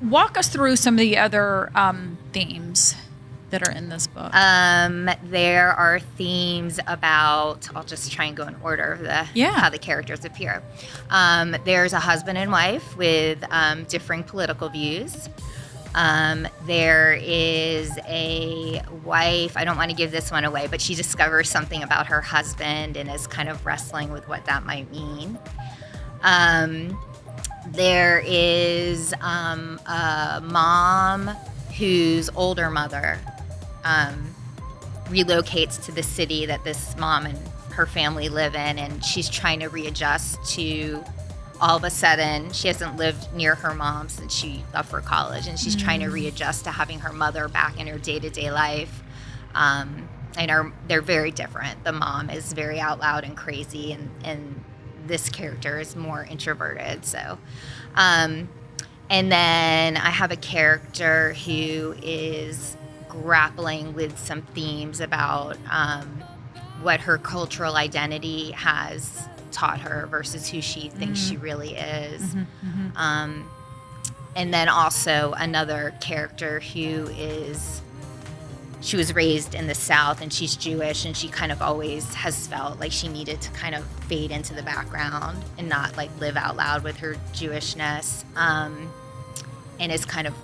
walk us through some of the other themes that are in this book. There are themes about, I'll just try and go in order of how the characters appear. There's a husband and wife with differing political views. There is a wife, I don't want to give this one away, but she discovers something about her husband and is kind of wrestling with what that might mean. There is a mom whose older mother relocates to the city that this mom and her family live in, and she's trying to readjust to, all of a sudden, she hasn't lived near her mom since she left for college, and she's trying to readjust to having her mother back in her day-to-day life. They're very different. The mom is very out loud and crazy, and this character is more introverted. So, and then I have a character who is grappling with some themes about what her cultural identity has taught her versus who she thinks she really is. And then also another character who she was raised in the South and she's Jewish, and she kind of always has felt like she needed to kind of fade into the background and not like live out loud with her Jewishness, and is kind of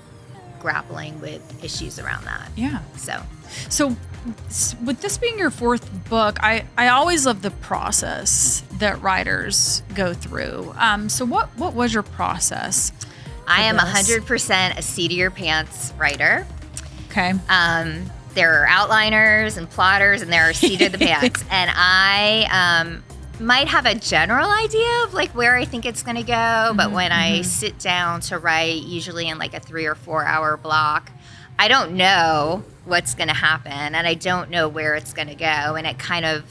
grappling with issues around that. Yeah. So with this being your fourth book, I always love the process that writers go through. So what was your process? I am 100% a seat of your pants writer. Okay. There are outliners and plotters, and there are seat of the pants. And I might have a general idea of like where I think it's going to go, but when I sit down to write, usually in like a 3 or 4 hour block, I don't know what's going to happen, and I don't know where it's going to go, and it kind of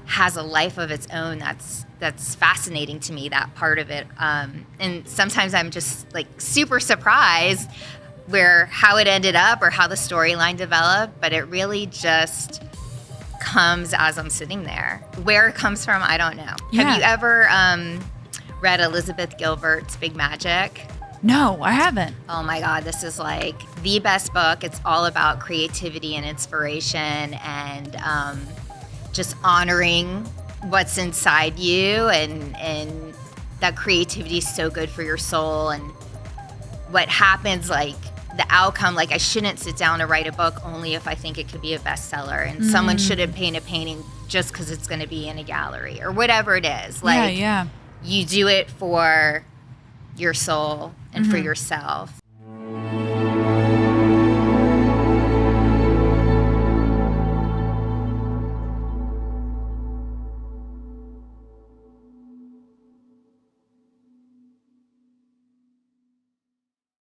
has a life of its own that's fascinating to me, that part of it. And sometimes I'm just like super surprised how it ended up or how the storyline developed, but it really just comes as I'm sitting there. Where it comes from, I don't know. Yeah. Have you ever read Elizabeth Gilbert's Big Magic? No, I haven't. Oh my God, this is like the best book. It's all about creativity and inspiration, and just honoring what's inside you, and that creativity is so good for your soul. And what happens, like the outcome, like I shouldn't sit down to write a book only if I think it could be a bestseller, and someone shouldn't paint a painting just because it's going to be in a gallery or whatever it is. Like, yeah. You do it for your soul and for yourself.